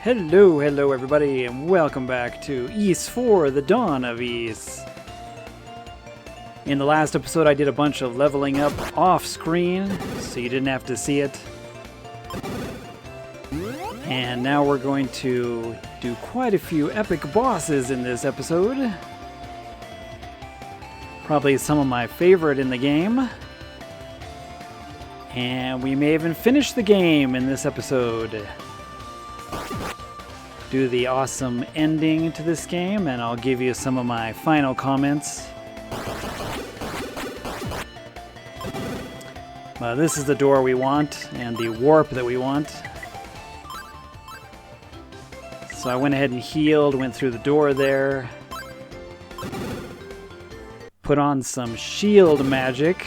Hello everybody, and welcome back to Ys IV, the Dawn of Ys. In the last episode I did a bunch of leveling up off screen, so you didn't have to see it. And now we're going to do quite a few epic bosses in this episode. Probably some of my favorite in the game. And we may even finish the game in this episode. Do the awesome ending to this game, and I'll give you some of my final comments. This is the door we want, and the warp that we want. So I went ahead and healed, went through the door there. Put on some shield magic.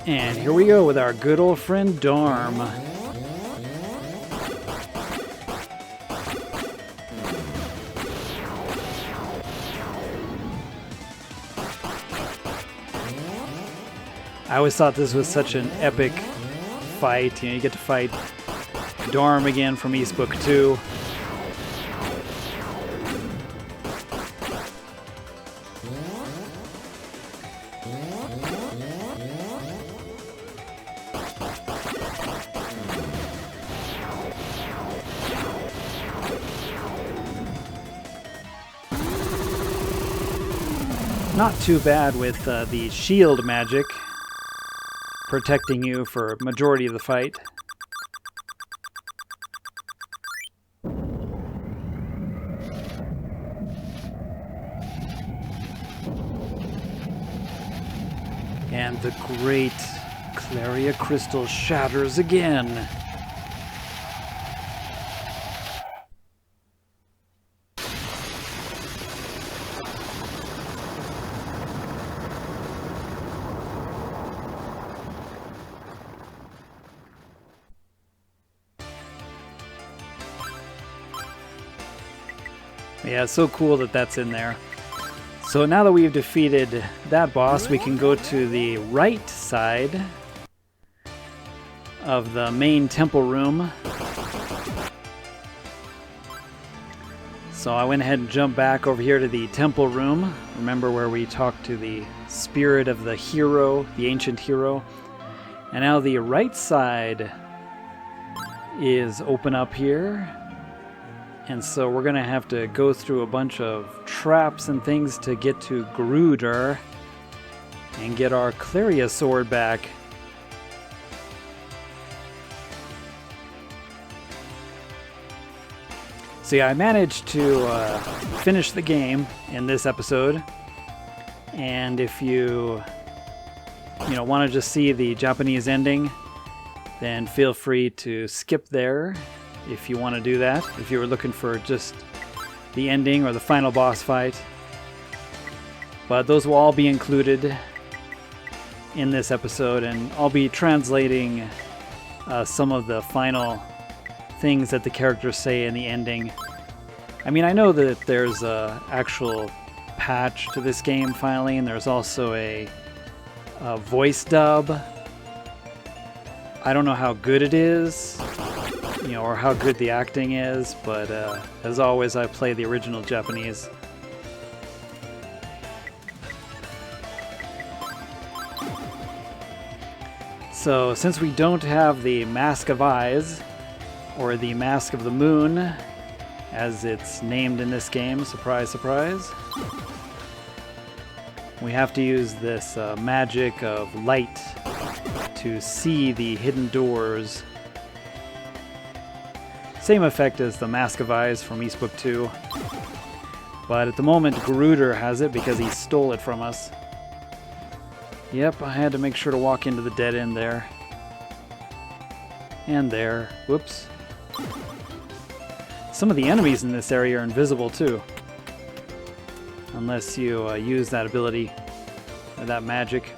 And here we go with our good old friend Darm. I always thought this was such an epic fight. You know, you get to fight Darm again from Ys Book 2. Not too bad with the shield magic protecting you for majority of the fight. And the great Claria crystal shatters again. Yeah, it's so cool that that's in there. So now that we've defeated that boss, we can go to the right side of the main temple room. So I went ahead and jumped back over here to the temple room. Remember where we talked to the spirit of the hero, the ancient hero. And now the right side is open up here. And so we're going to have to go through a bunch of traps and things to get to Gerudo and get our Claria sword back. So yeah, I managed to finish the game in this episode. And if you want to just see the Japanese ending, then feel free to skip there. If you want to do that, if you were looking for just the ending or the final boss fight. But those will all be included in this episode, and I'll be translating some of the final things that the characters say in the ending. I mean, I know that there's an actual patch to this game finally, and there's also a voice dub. I don't know how good it is, or how good the acting is, but as always, I play the original Japanese. So, since we don't have the Mask of Eyes, or the Mask of the Moon, as it's named in this game, surprise, surprise, we have to use this magic of light to see the hidden doors. Same effect as the Mask of Eyes from Ys Book 2. But at the moment, Gerudo has it because he stole it from us. Yep, I had to make sure to walk into the dead end there. And there. Whoops. Some of the enemies in this area are invisible too. Unless you use that ability, or that magic.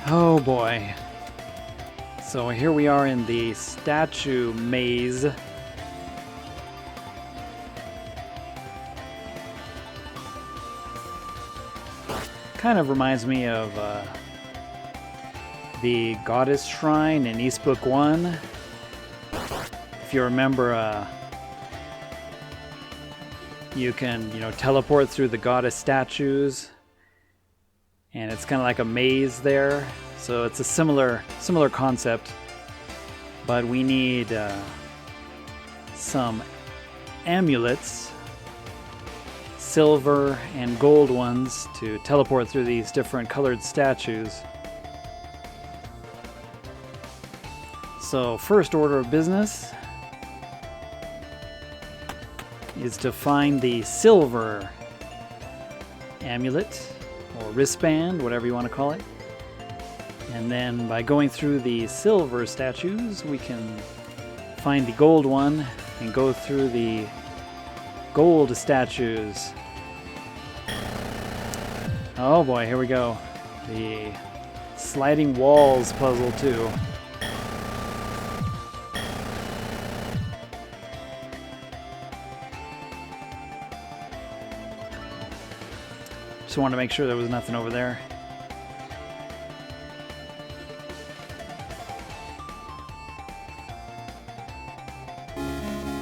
Oh boy. So here we are in the statue maze. kind of reminds me of the Goddess Shrine in East Book 1. If you remember, you can, teleport through the goddess statues, and it's kind of like a maze there. So it's a similar concept, but we need some amulets, silver and gold ones, to teleport through these different colored statues. So first order of business is to find the silver amulet or wristband, whatever you want to call it. And then by going through the silver statues, we can find the gold one and go through the gold statues. Oh boy, here we go. The sliding walls puzzle too. Just wanted to make sure there was nothing over there.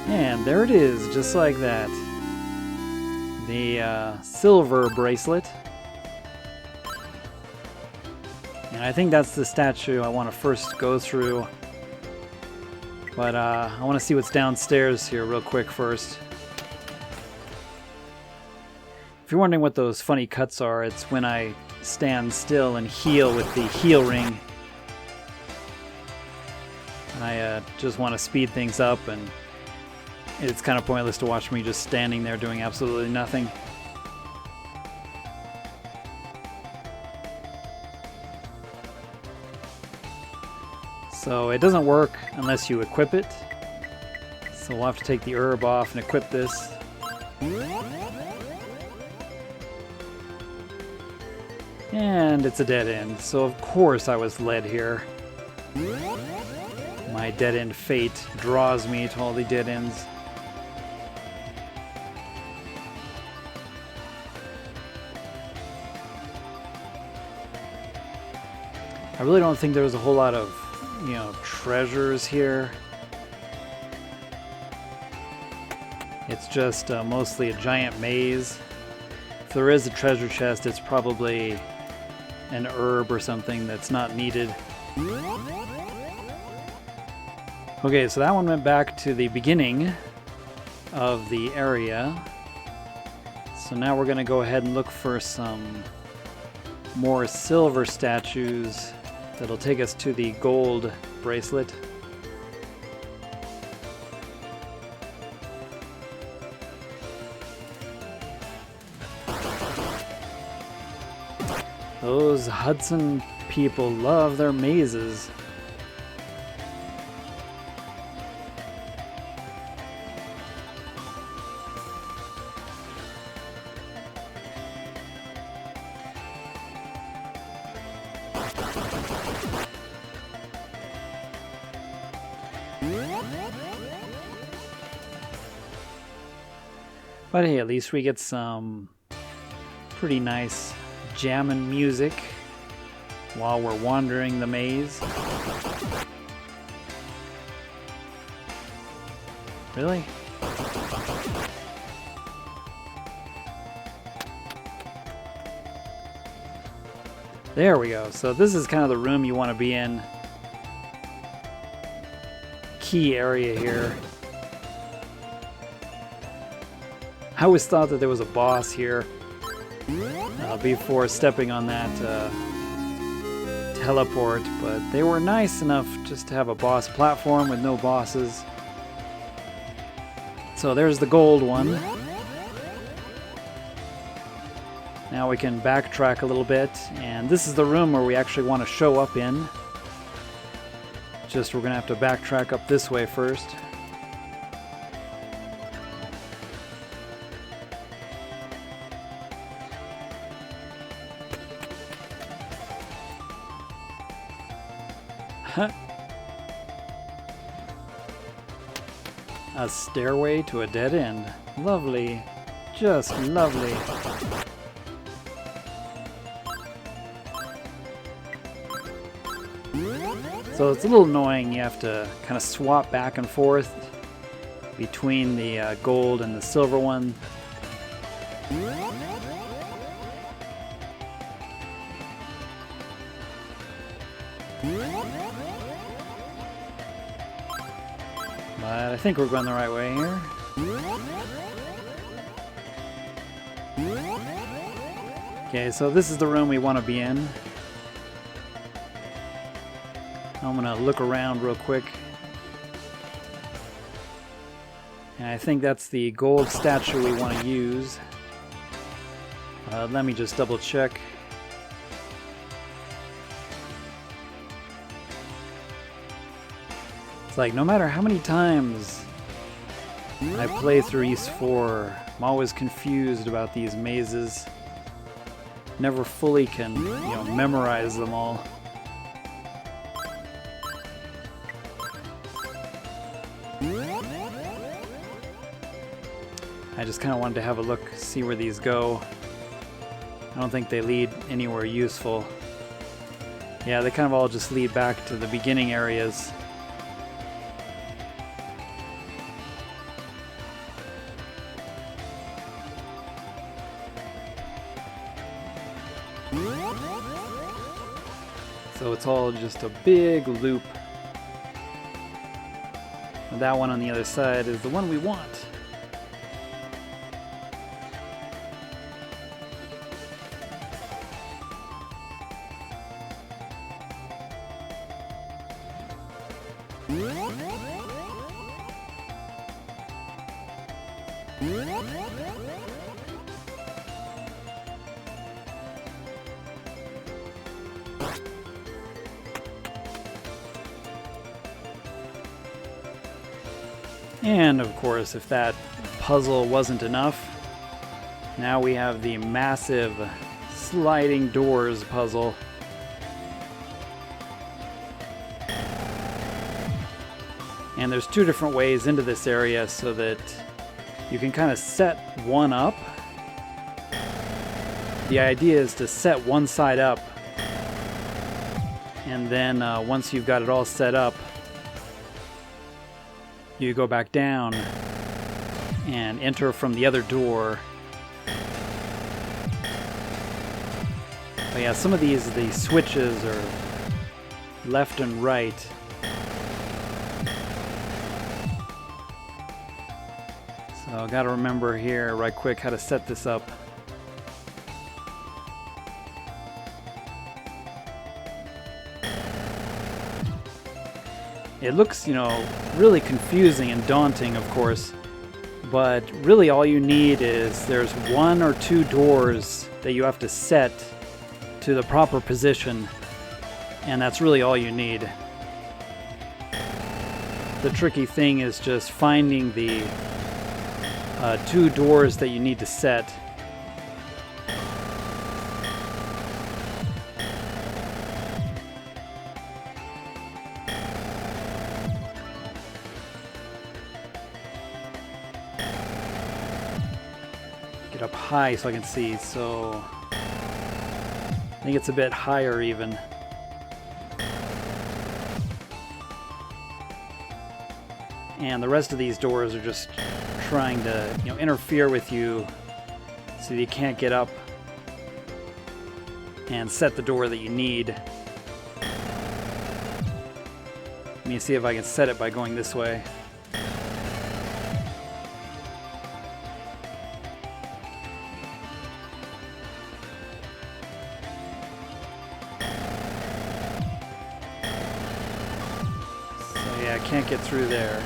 And there it is, just like that. The silver bracelet. And I think that's the statue I want to first go through. But I want to see what's downstairs here real quick first. If you're wondering what those funny cuts are, it's when I stand still and heal with the heal ring. I just want to speed things up, and it's kind of pointless to watch me just standing there doing absolutely nothing. So it doesn't work unless you equip it. So we'll have to take the herb off and equip this. And it's a dead end, so of course I was led here. My dead end fate draws me to all the dead ends. I really don't think there was a whole lot of, treasures here. It's just mostly a giant maze. If there is a treasure chest, it's probably an herb or something that's not needed. Okay, so that one went back to the beginning of the area. So now we're going to go ahead and look for some more silver statues that'll take us to the gold bracelet. Those Hudson people love their mazes. But hey, at least we get some pretty nice jammin' music while we're wandering the maze. Really? There we go. So this is kind of the room you want to be in. Key area here. I always thought that there was a boss here before stepping on that teleport, but they were nice enough just to have a boss platform with no bosses. So there's the gold one. Now we can backtrack a little bit, and this is the room where we actually want to show up in. Just we're going to have to backtrack up this way first. A stairway to a dead end. Lovely. Just lovely. So it's a little annoying. You have to kind of swap back and forth between the gold and the silver one. But I think we're going the right way here. Okay, so this is the room we want to be in. I'm going to look around real quick. And I think that's the gold statue we want to use. Let me just double check. It's like no matter how many times I play through Ys IV, I'm always confused about these mazes. Never fully can, memorize them all. I just kind of wanted to have a look, see where these go. I don't think they lead anywhere useful. Yeah, they kind of all just lead back to the beginning areas. So it's all just a big loop. And that one on the other side is the one we want. And of course, if that puzzle wasn't enough, now we have the massive sliding doors puzzle. And there's two different ways into this area so that you can kind of set one up. The idea is to set one side up, and then once you've got it all set up, you go back down and enter from the other door. But yeah, some of the switches are left and right. So I gotta remember here right quick how to set this up. It looks, really confusing and daunting, of course, but really all you need is there's one or two doors that you have to set to the proper position, and that's really all you need. The tricky thing is just finding the two doors that you need to set. Get up high so I can see, so I think it's a bit higher even. And the rest of these doors are just trying to, interfere with you so that you can't get up and set the door that you need. Let me see if I can set it by going this way. So yeah, I can't get through there.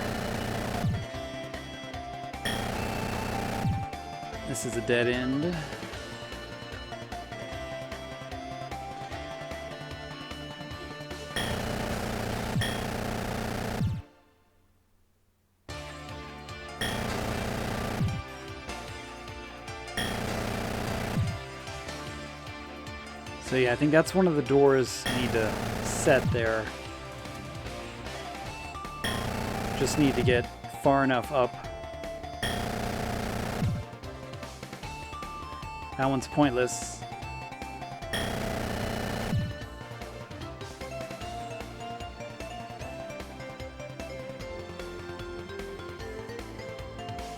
This is a dead end. So yeah, I think that's one of the doors I need to set there. Just need to get far enough up. That one's pointless.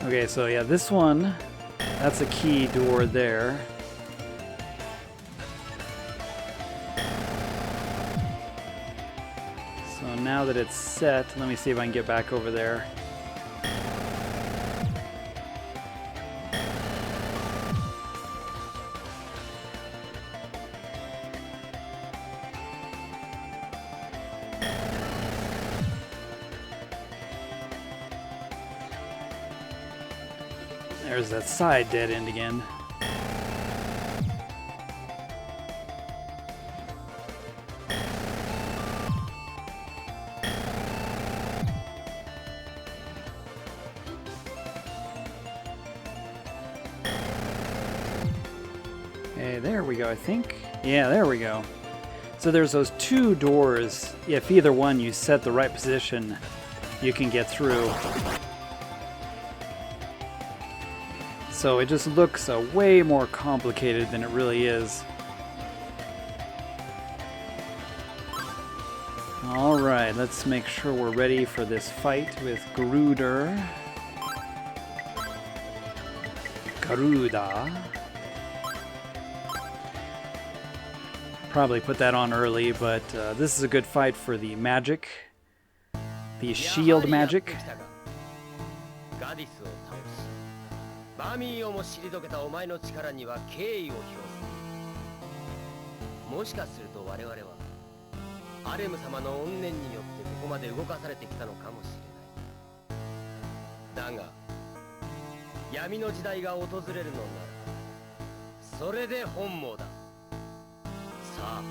Okay, so yeah, this one, that's a key door there. So now that it's set, let me see if I can get back over there. There's that side dead end again. Okay, there we go, I think. Yeah, there we go. So there's those two doors. If either one you set the right position, you can get through. So it just looks way more complicated than it really is. Alright, let's make sure we're ready for this fight with Garuda. Probably put that on early, but this is a good fight for the magic. The shield magic. バミーをも退けたお前の力には敬意を表す。もしかすると我々はアレム様の怨念によってここまで動かされてきたのかもしれない。だが闇の時代が訪れるのならそれで本望だ。さあ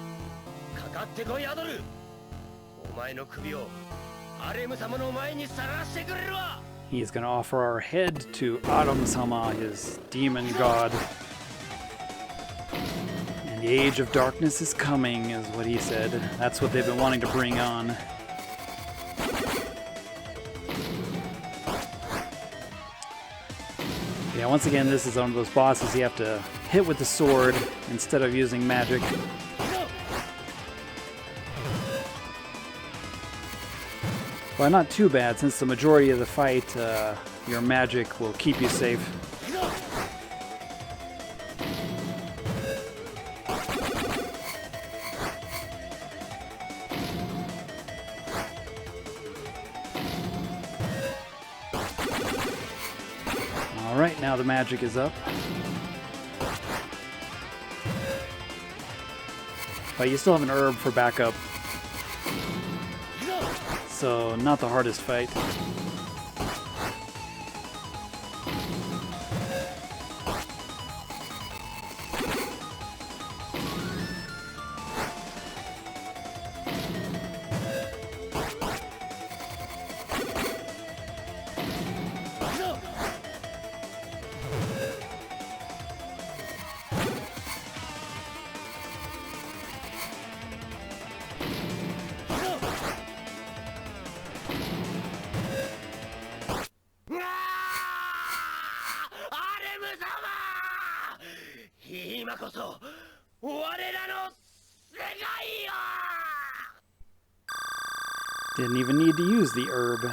かかってこいアドル。お前の首をアレム様の前にさらしてくれるわ。 He's going to offer our head to Adam-sama, his demon god. And the age of darkness is coming, is what he said. That's what they've been wanting to bring on. Yeah, once again, this is one of those bosses you have to hit with the sword instead of using magic. Well, not too bad, since the majority of the fight, your magic will keep you safe. Alright, now the magic is up. But you still have an herb for backup. So, not the hardest fight. Didn't even need to use the herb.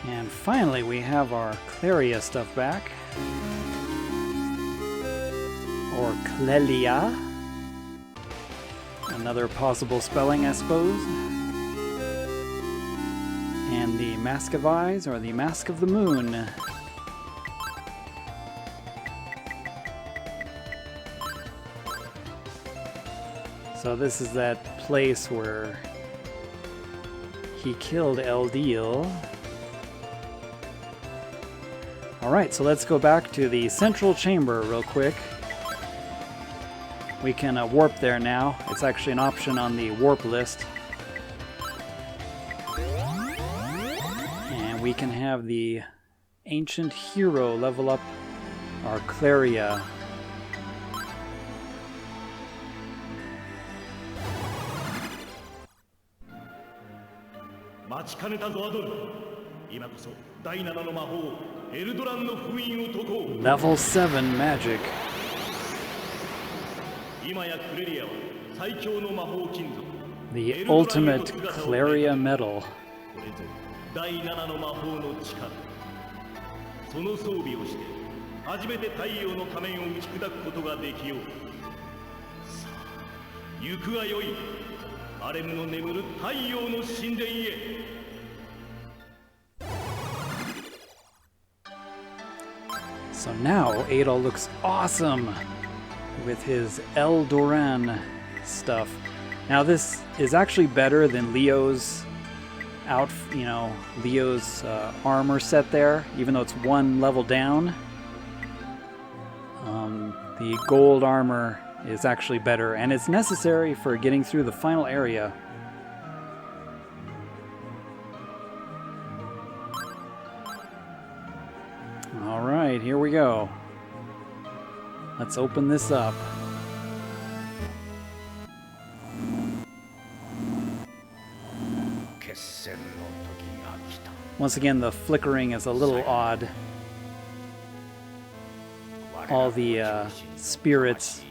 And finally we have our Claria stuff back. Or Clelia. Another possible spelling, I suppose. And the Mask of Eyes, or the Mask of the Moon. So this is that place where he killed Adol. Alright, so let's go back to the central chamber real quick. We can warp there now. It's actually an option on the warp list. And we can have the ancient hero level up our Claria. Level 7 magic. The ultimate Claria medal. 第7の魔法の力。その装備をして初めて太陽の仮面を打ち砕くことができよう。さあ、行くがよい。アレムの眠る太陽の神殿へ。So now Adol looks awesome with his Eldoran stuff. Now this is actually better than Leo's Leo's armor set there, even though it's one level down. The gold armor is actually better, and it's necessary for getting through the final area. Alright, here we go. Let's open this up. Once again, the flickering is a little odd. All the spirits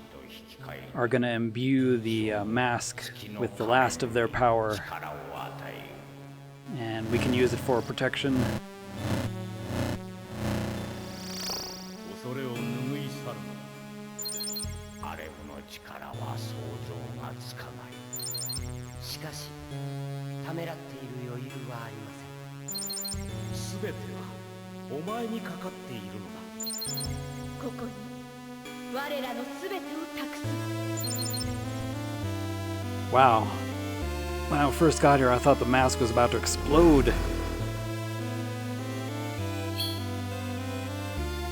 are going to imbue the mask with the last of their power. And we can use it for protection. Wow. When I first got here, I thought the mask was about to explode.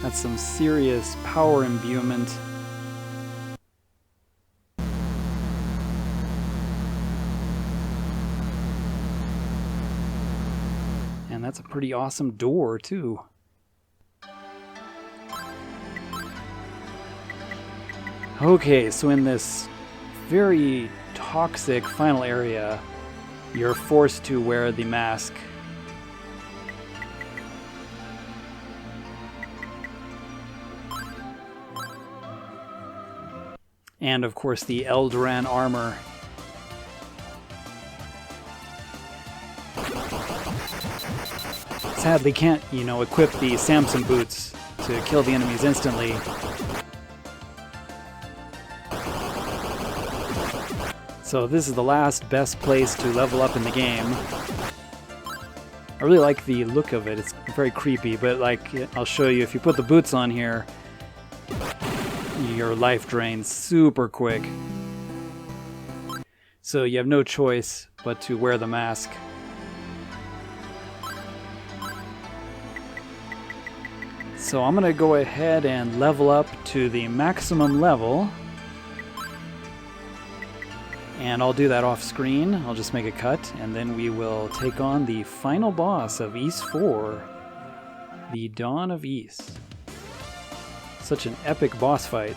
That's some serious power imbuement. And that's a pretty awesome door, too. Okay, so in this very toxic final area, you're forced to wear the mask. And of course the Eldoran armor. Sadly can't, equip the Samson boots to kill the enemies instantly. So this is the last best place to level up in the game. I really like the look of it. It's very creepy, but I'll show you, if you put the boots on here, your life drains super quick. So you have no choice but to wear the mask. So I'm going to go ahead and level up to the maximum level. And I'll do that off screen. I'll just make a cut, and then we will take on the final boss of Ys IV, the Dawn of Ys. Such an epic boss fight.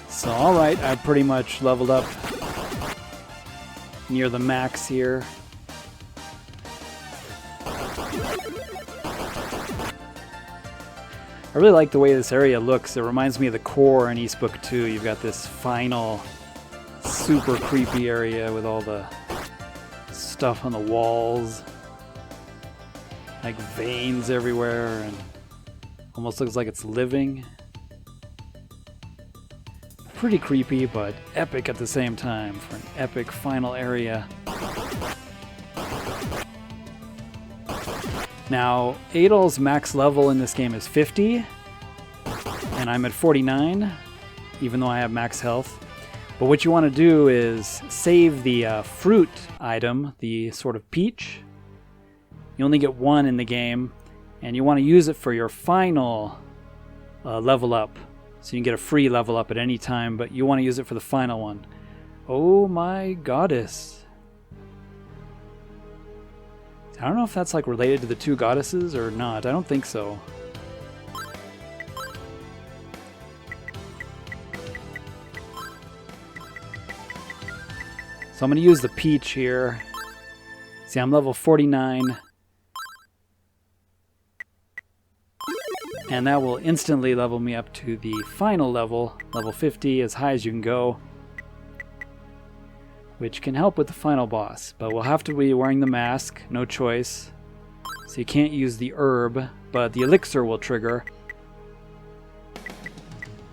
So alright, I pretty much leveled up near the max here. I really like the way this area looks. It reminds me of the core in Ys Book 2. You've got this final super creepy area with all the stuff on the walls. Like veins everywhere, and almost looks like it's living. Pretty creepy, but epic at the same time for an epic final area. Now, Adol's max level in this game is 50, and I'm at 49, even though I have max health. But what you want to do is save the fruit item, the sort of peach. You only get one in the game, and you want to use it for your final level up. So you can get a free level up at any time, but you want to use it for the final one. Oh my goddess. I don't know if that's related to the two goddesses or not. I don't think so. So I'm going to use the peach here. See, I'm level 49. And that will instantly level me up to the final level, level 50, as high as you can go, which can help with the final boss. But we'll have to be wearing the mask, no choice. So you can't use the herb, but the elixir will trigger.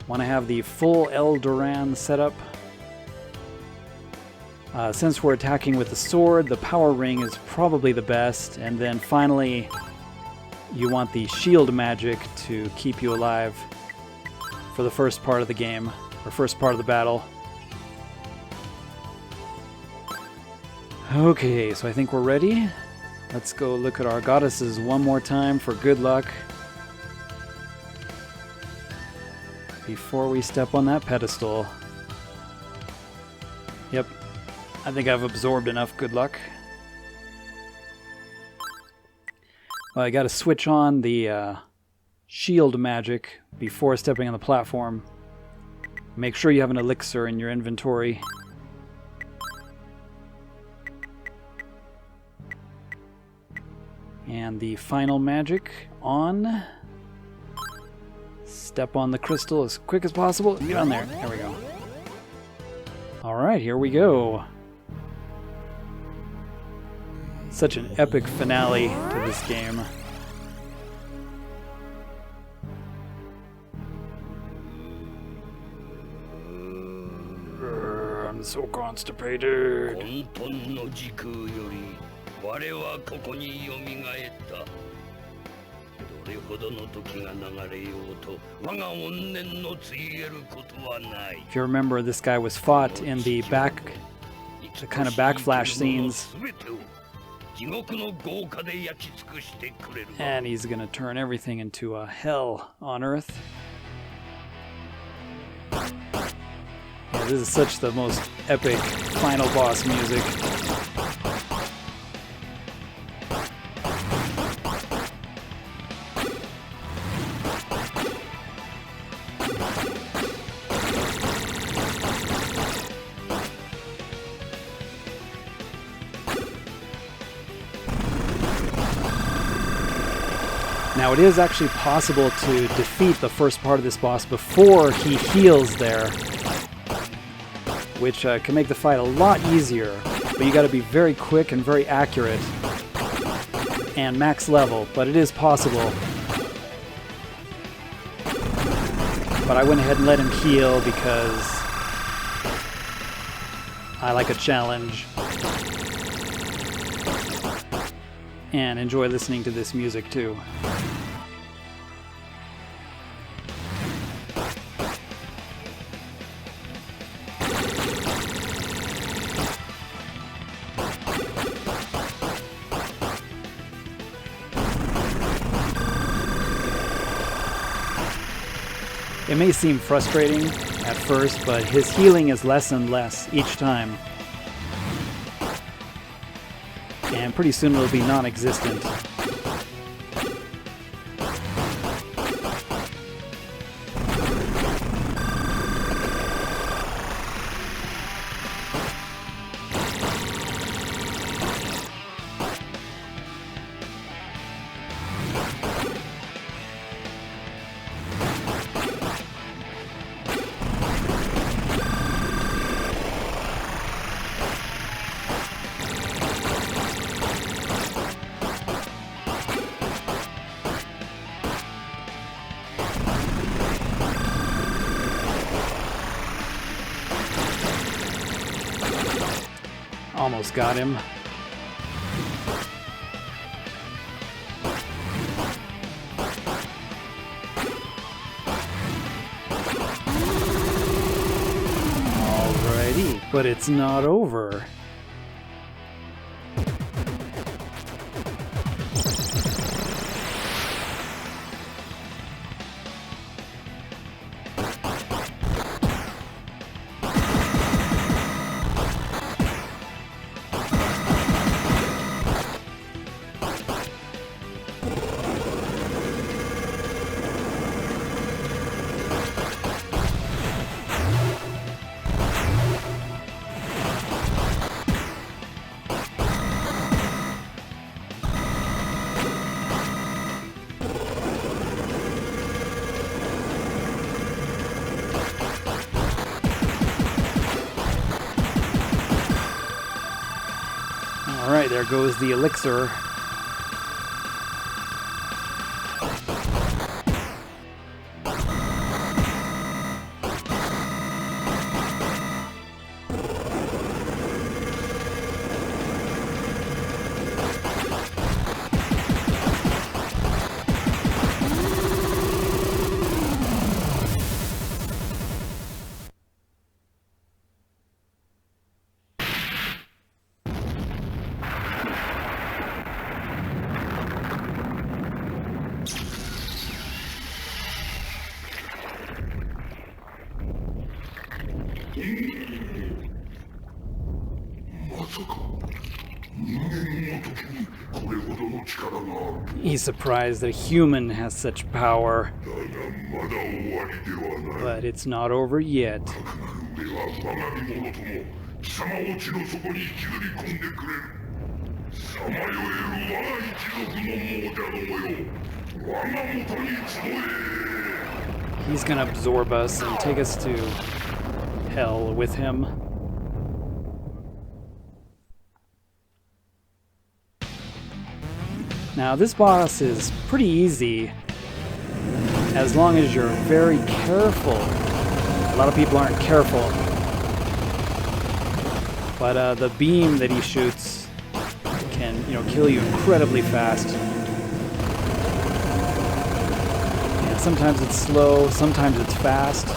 Want to have the full Eldoran setup. Since we're attacking with the sword, the power ring is probably the best. And then finally, you want the shield magic to keep you alive for the first part of the game, or first part of the battle. Okay, so I think we're ready. Let's go look at our goddesses one more time for good luck before we step on that pedestal. Yep, I think I've absorbed enough good luck. Well, I gotta switch on the shield magic before stepping on the platform. Make sure you have an elixir in your inventory. And the final magic on. Step on the crystal as quick as possible. Get on there. There we go. Alright, here we go. Such an epic finale to this game. I'm so constipated. If you remember, this guy was fought in the kind of backflash scenes. And he's gonna turn everything into a hell on Earth. Yeah, this is such the most epic final boss music. Now, it is actually possible to defeat the first part of this boss before he heals there, which can make the fight a lot easier, but you gotta be very quick and very accurate and max level, but it is possible. But I went ahead and let him heal because I like a challenge and enjoy listening to this music too. It may seem frustrating at first, but his healing is less and less each time. And pretty soon it'll be non-existent. Almost got him. Alrighty, but it's not over. there goes the elixir. He's surprised that a human has such power. But it's not over yet. He's gonna absorb us and take us to hell with him. Now this boss is pretty easy as long as you're very careful. A lot of people aren't careful. But the beam that he shoots can, kill you incredibly fast. And sometimes it's slow, sometimes it's fast.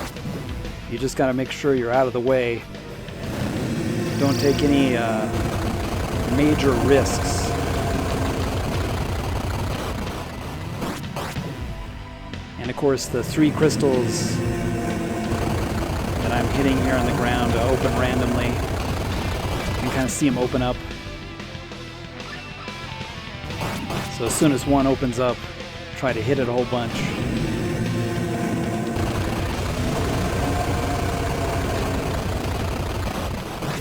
You just gotta make sure you're out of the way. Don't take any major risks. And of course the 3 crystals that I'm hitting here on the ground open randomly. You can kind of see them open up. So as soon as one opens up, try to hit it a whole bunch.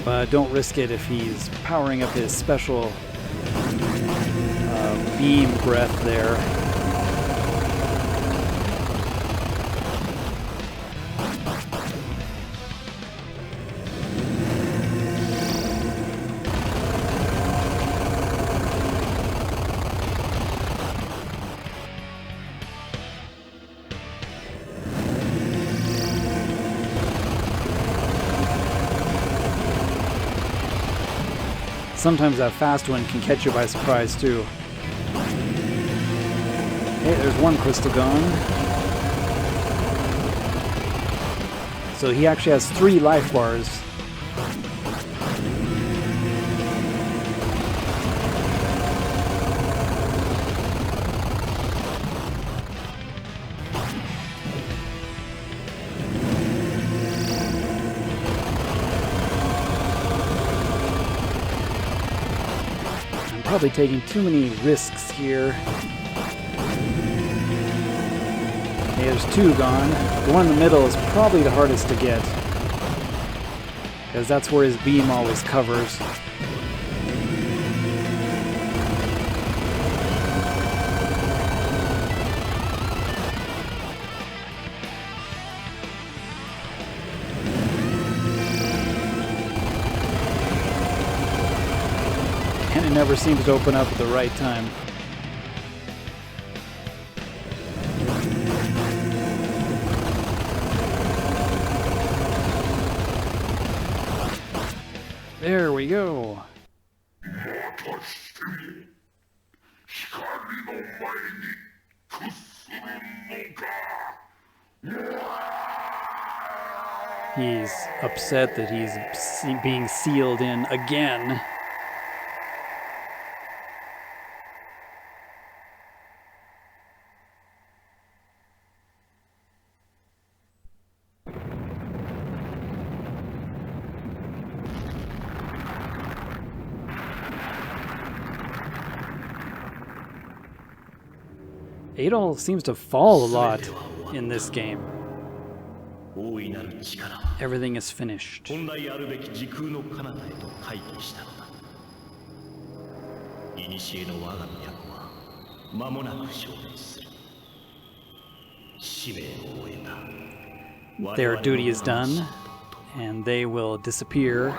But don't risk it if he's powering up his special beam breath there. Sometimes that fast one can catch you by surprise too. Hey, there's one crystal gone. So he actually has 3 life bars. Probably taking too many risks here. Okay, there's 2 gone. The one in the middle is probably the hardest to get, because that's where his beam always covers. And it never seems to open up at the right time. There we go. He's upset that he's being sealed in again. Adol seems to fall a lot in this game. Everything is finished. Their duty is done, and they will disappear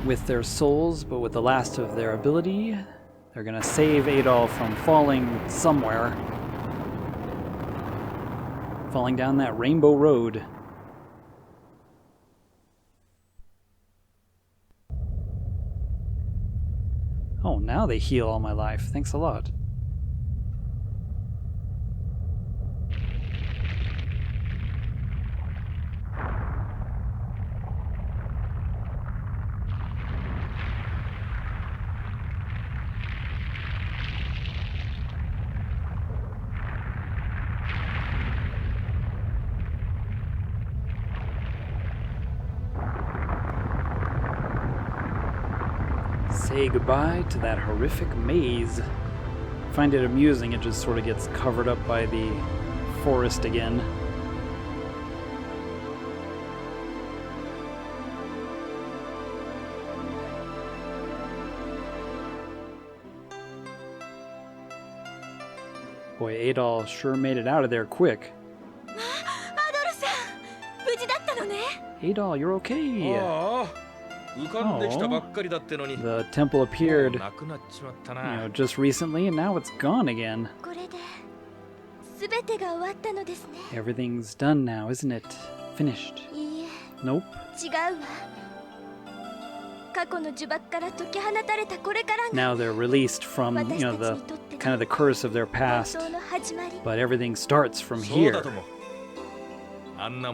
with their souls, but with the last of their ability. They're gonna save Adol from falling somewhere. Falling down that rainbow road. Oh, now they heal all my life. Thanks a lot. Say goodbye to that horrific maze. I find it amusing, it just sort of gets covered up by the forest again. Boy, Adol sure made it out of there quick. Adol, you're okay. The temple appeared, just recently, and now it's gone again. Everything's done now, isn't it? Finished. Nope. Now they're released from, the kind of the curse of their past, but everything starts from here. It's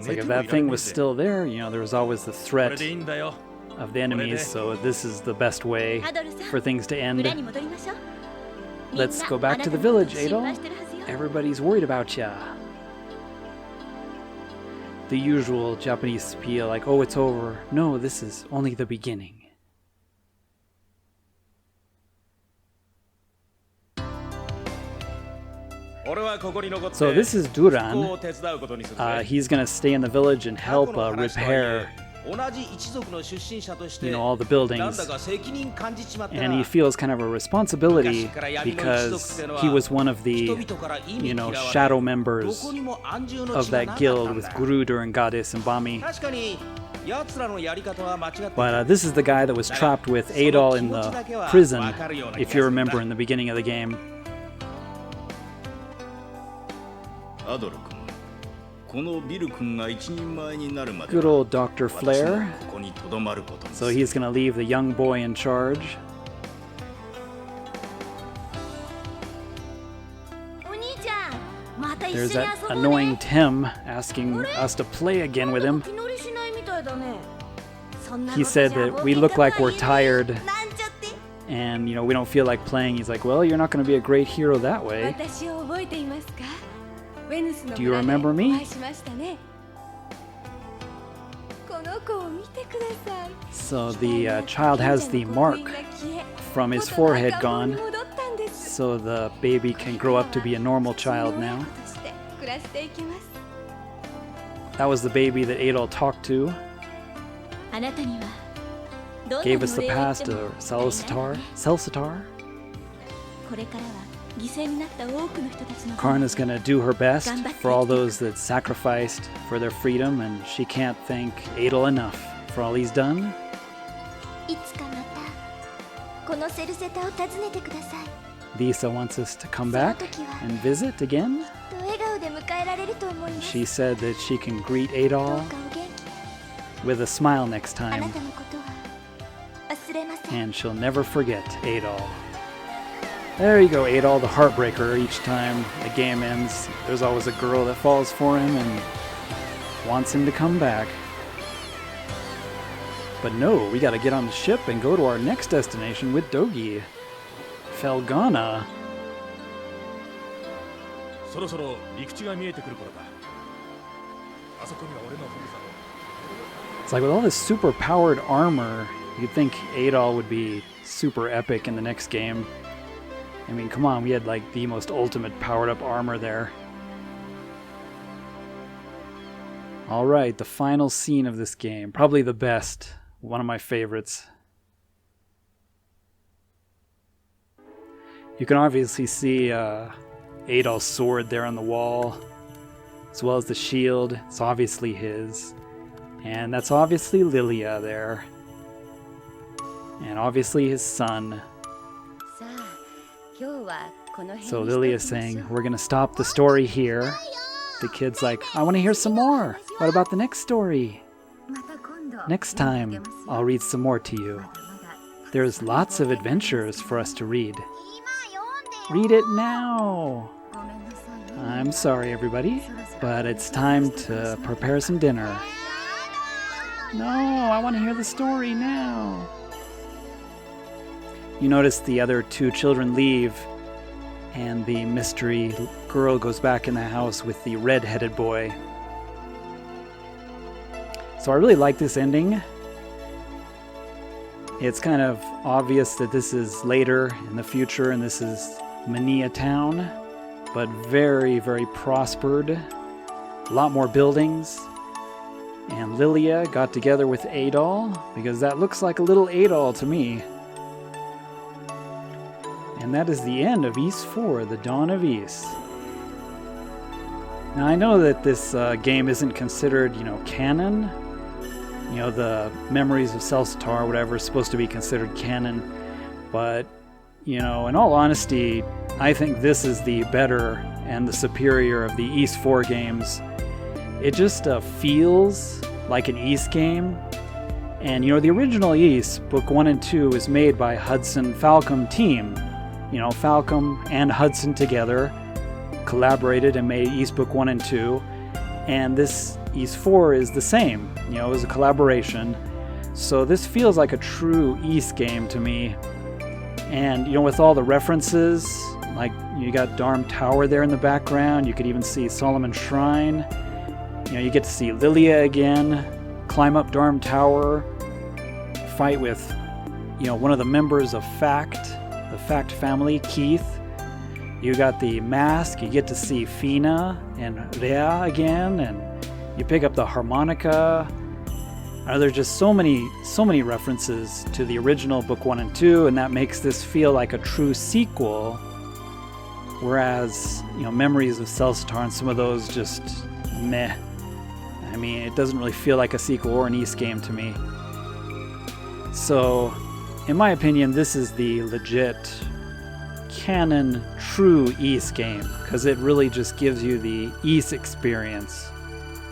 like if that thing was still there, there was always the threat of the enemies, so this is the best way for things to end. Let's go back to the village, Adol. Everybody's worried about ya. The usual Japanese spiel, like, oh, it's over. No, this is only the beginning. So this is Duran. He's gonna stay in the village and help repair, all the buildings. And he feels kind of a responsibility because he was one of the, shadow members of that guild with Guru during Goddess and Bami. But this is the guy that was trapped with Adol in the prison, if you remember in the beginning of the game. Good old Dr. Flare. So he's gonna leave the young boy in charge. There's that annoying Tim asking us to play again with him. He said that we look like we're tired and, we don't feel like playing. He's like, well, you're not going to be a great hero that way. Do you remember me? So the child has the mark from his forehead gone, so the baby can grow up to be a normal child now. That was the baby that Adol talked to. Gave us the past of Celceta. Karna's gonna do her best for all those that sacrificed for their freedom, and she can't thank Adol enough for all he's done. Lisa wants us to come back and visit again. And she said that she can greet Adol with a smile next time. And she'll never forget Adol. There you go, Adol, the heartbreaker. Each time the game ends, there's always a girl that falls for him and wants him to come back. But no, we gotta get on the ship and go to our next destination with Dogi. Felgana. It's like with all this super powered armor, you'd think Adol would be super epic in the next game. I mean, come on, we had like the most ultimate powered up armor there. Alright, the final scene of this game. Probably the best. One of my favorites. You can obviously see Adol's sword there on the wall, as well as the shield. It's obviously his. And that's obviously Lilia there. And obviously his son. So Lilia is saying, we're going to stop the story here. The kid's like, I want to hear some more. What about the next story? Next time, I'll read some more to you. There's lots of adventures for us to read. Read it now! I'm sorry, everybody, but it's time to prepare some dinner. No, I want to hear the story now. You notice the other two children leave, and the mystery girl goes back in the house with the red-headed boy. So I really like this ending. It's kind of obvious that this is later in the future, and this is Mania Town, but very, very prospered. A lot more buildings. And Lilia got together with Adol, because that looks like a little Adol to me. And that is the end of Ys IV, the Dawn of Ys. Now I know that this game isn't considered, canon. The Memories of Celceta or whatever is supposed to be considered canon. But, in all honesty, I think this is the better and the superior of the Ys IV games. It just feels like an Ys game. And, the original Ys, Book 1 and 2, is made by Hudson Falcom team. Falcom and Hudson together collaborated and made Ys Book 1 and 2. And this Ys IV is the same. It was a collaboration. So this feels like a true Ys game to me. And, with all the references, like you got Darm Tower there in the background. You could even see Solomon's Shrine. You get to see Lilia again, climb up Darm Tower, fight with, one of the members of the Fact family, Keith. You got the mask, you get to see Fina and Rhea again, and you pick up the harmonica. There's just so many references to the original Book 1 and 2, and that makes this feel like a true sequel, whereas, Memories of Celceta and some of those just meh. I mean, it doesn't really feel like a sequel or an Ys game to me. So, in my opinion, this is the legit canon true Ys game, because it really just gives you the Ys experience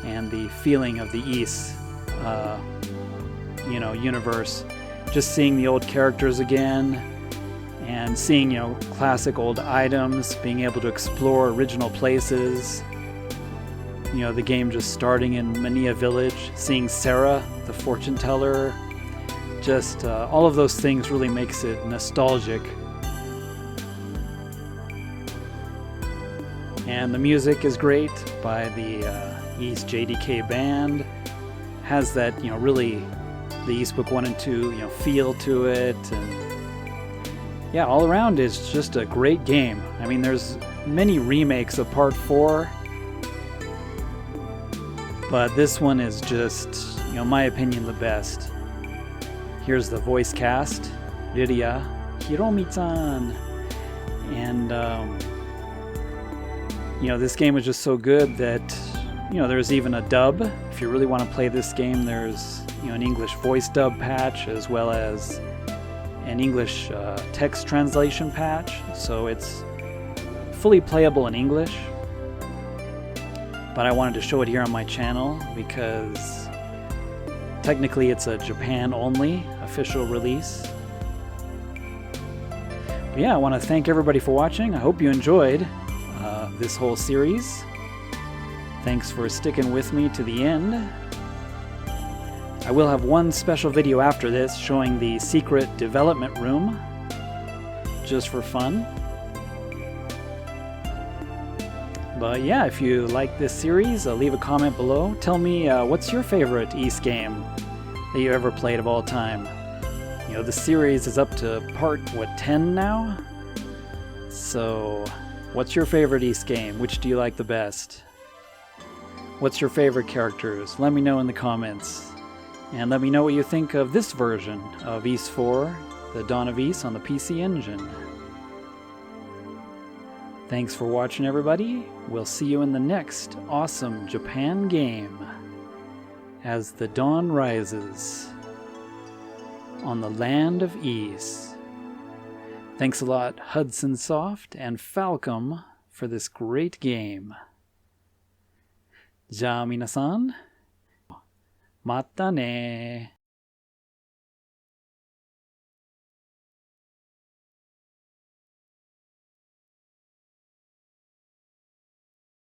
and the feeling of the Ys universe. Just seeing the old characters again and seeing classic old items, being able to explore original places. The game just starting in Mania Village, seeing Sarah, the fortune teller. Just all of those things really makes it nostalgic. And the music is great by the Ys JDK band. Has that, really the Ys Book 1 and 2, feel to it. And yeah, all around it's just a great game. I mean, there's many remakes of Part 4. But this one is just, in my opinion, the best. Here's the voice cast. Lilia, Hiromi-san. And, this game was just so good that, there's even a dub. If you really want to play this game, there's, an English voice dub patch as well as an English text translation patch. So it's fully playable in English. But I wanted to show it here on my channel because technically it's a Japan-only official release. But yeah, I want to thank everybody for watching. I hope you enjoyed this whole series. Thanks for sticking with me to the end. I will have one special video after this showing the secret development room, just for fun. But yeah, if you like this series, leave a comment below. Tell me what's your favorite Ys game that you ever played of all time. The series is up to part, 10 now? So, what's your favorite Ys game? Which do you like the best? What's your favorite characters? Let me know in the comments. And let me know what you think of this version of Ys IV, the Dawn of Ys on the PC Engine. Thanks for watching, everybody. We'll see you in the next awesome Japan game. as the dawn rises on the land of Ease. Thanks a lot, Hudson Soft and Falcom, for this great game. じゃあ皆さん、またね